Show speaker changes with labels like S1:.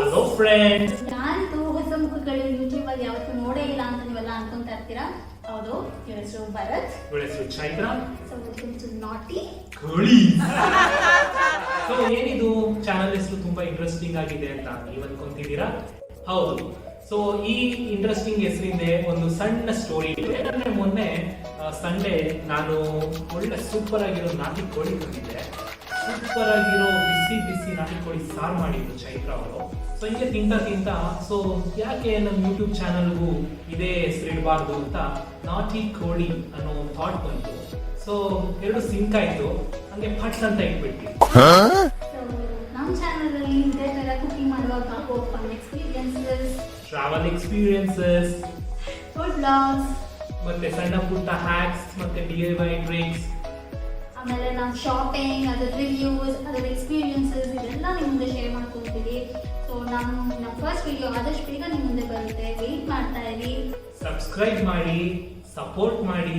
S1: Hello friends.
S2: ಯಾರಿಗೂ ಹೊಸ ಮುಖಗಳು ಯೂಟ್ಯೂಬ್ ಅಲ್ಲಿ ಯಾವತ್ತೂ ನೋಡೇ ಇಲ್ಲ ಅಂತ ನೀವೆಲ್ಲ ಅನ್ಕೊಂತ ಇರ್ತೀರಾ. ಹೌದು, ಇವರ ಹೆಸರು ಭರತ್,
S1: ಇವಳ ಹೆಸರು ಚೈತ್ರ.
S2: ಸೊ ವೆಲ್ಕಮ್ ಟು ನಾಟಿ
S1: ಕೋಲಿಝ್. ಸೊ ಏನಿದು ಚಾನಲ್ ಹೆಸರು ತುಂಬಾ ಇಂಟ್ರೆಸ್ಟಿಂಗ್ ಆಗಿದೆ ಅಂತ ನೀವು ಅನ್ಕೊಂತಿದ್ದೀರಾ? ಹೌದು. ಸೊ ಈ ಇಂಟ್ರೆಸ್ಟಿಂಗ್ ಹೆಸರಿಂದ ಒಂದು ಸಣ್ಣ ಸ್ಟೋರಿ ಇದೆ. ಅಂದ್ರೆ ಮೊನ್ನೆ ಸಂಡೇ ನಾನು ಒಳ್ಳೆ ಸೂಪರ್ ಆಗಿರೋ ನಾಟಿ ಕೋಳಿ ತಂದಿದ್ದೆ. ಸೂಪರ್ ಆಗಿರೋ ಬಿಸಿ ಬಿಸಿ ನಾಟಿ ಕೋಳಿ ಸಾರು ಮಾಡಿದ್ರು ಚೈತ್ರ ಅವರು. ಸೊ ಹಿಂಗೆ ತಿಂತ ಸೊ ಯಾಕೆ ನಮ್ಮ ಯೂಟ್ಯೂಬ್ ಚಾನಲ್ಗೂ ಇದೇ ಹೆಸರು ಇಡಬಾರ್ದು ಅಂತ ನಾಟಿ ಕೋಳಿ ಅನ್ನೋ ಥಾಟ್ ಬಂತು. ಸೊ ಎರಡು ಸಿಂಕ್ ಆಯ್ತು, ಹಂಗೆ ಫಟ್ಸ್ ಅಂತ ಇಟ್ಬಿಟ್ವಿ.
S2: ನಮ್ಮ ಚಾನಲ್ ಅಲ್ಲಿ ಇದೇ ತರ ಕುಕಿಂಗ್ ಮಾಡುವಾಗ fun experiences,
S1: travel experiences,
S2: food blogs,
S1: ಮತ್ತೆ ಸಣ್ಣ ಪುಟ್ಟ ಹ್ಯಾಕ್ಸ್, ಮತ್ತೆ DIY ಟ್ರಿಕ್ಸ್,
S2: ಆಮೇಲೆ ನಾವು ಶಾಪಿಂಗ್, ಅದರ ರಿವ್ಯೂಸ್, ಅದರ ಎಕ್ಸ್ಪೀರಿಯನ್ಸಸ್ ಇದೆಲ್ಲ ನಿಮ್ಮ ಮುಂದೆ ಶೇರ್ ಮಾಡ್ಕೊಳ್ತೀವಿ. ಸೊ ನಮ್ಮ ಫಸ್ಟ್ ವಿಡಿಯೋ ಆದಷ್ಟು ಬೇಗ ನಿಮ್ಮ ಮುಂದೆ ಬರುತ್ತೆ. ವೆಯ್ಟ್ ಮಾಡ್ತಾ ಇರಿ,
S1: ಸಬ್ಸ್ಕ್ರೈಬ್ ಮಾಡಿ, ಸಪೋರ್ಟ್ ಮಾಡಿ.